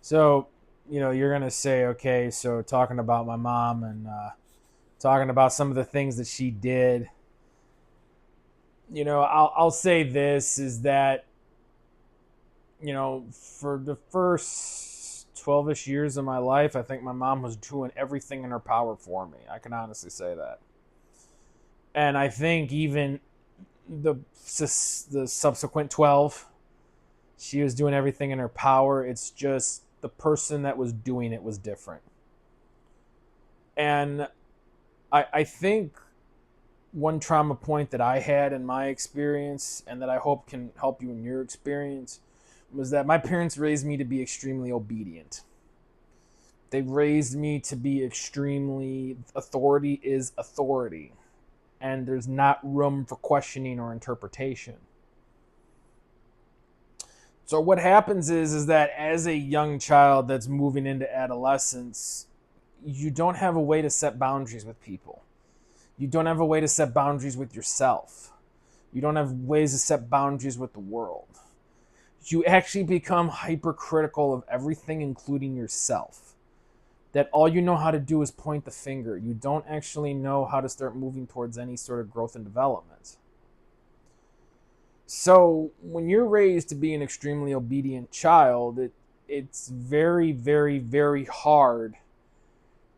So, you're going to say, okay, so talking about my mom and talking about some of the things that she did, I'll say this is that, for the first 12-ish years of my life, I think my mom was doing everything in her power for me. I can honestly say that. And I think even the, the subsequent 12, she was doing everything in her power. It's just the person that was doing it was different. And I think one trauma point that I had in my experience and that I hope can help you in your experience was that my parents raised me to be extremely obedient. They raised me to be extremely, authority is authority, and there's not room for questioning or interpretation. So what happens is that as a young child that's moving into adolescence, you don't have a way to set boundaries with people. You don't have a way to set boundaries with yourself. You don't have ways to set boundaries with the world. You actually become hypercritical of everything, including yourself. That all you know how to do is point the finger. You don't actually know how to start moving towards any sort of growth and development. So when you're raised to be an extremely obedient child, it's very, very, very hard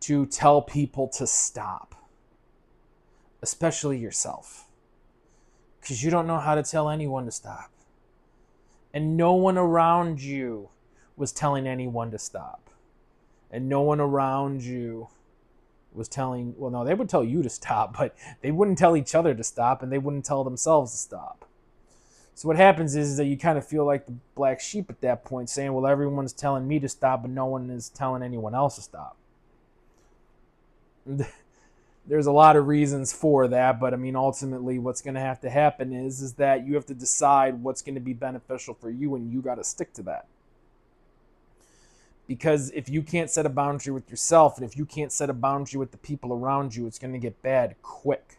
to tell people to stop, especially yourself, because you don't know how to tell anyone to stop. And no one around you was telling anyone to stop. And no one around you was telling, well, no, they would tell you to stop, but they wouldn't tell each other to stop, and they wouldn't tell themselves to stop. So what happens is that you kind of feel like the black sheep at that point, saying, well, everyone's telling me to stop, but no one is telling anyone else to stop. There's a lot of reasons for that, but I mean, ultimately, what's going to have to happen is that you have to decide what's going to be beneficial for you, and you got to stick to that. Because if you can't set a boundary with yourself, and if you can't set a boundary with the people around you, it's going to get bad quick.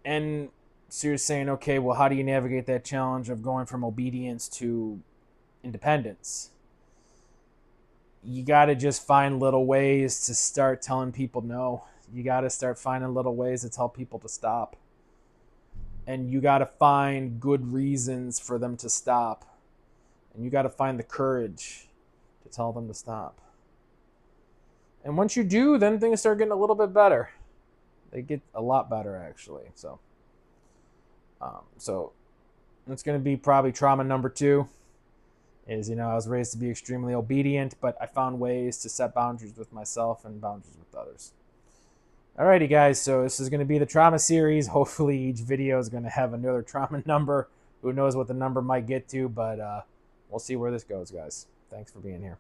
And so you're saying, okay, well, how do you navigate that challenge of going from obedience to independence? You got to just find little ways to start telling people no. You got to start finding little ways to tell people to stop. And you got to find good reasons for them to stop. And you got to find the courage to tell them to stop. And once you do, then things start getting a little bit better. They get a lot better, actually. So it's going to be probably trauma number 2 is, I was raised to be extremely obedient, but I found ways to set boundaries with myself and boundaries with others. Alrighty, guys, so this is going to be the trauma series. Hopefully each video is going to have another trauma number. Who knows what the number might get to, but we'll see where this goes, guys. Thanks for being here.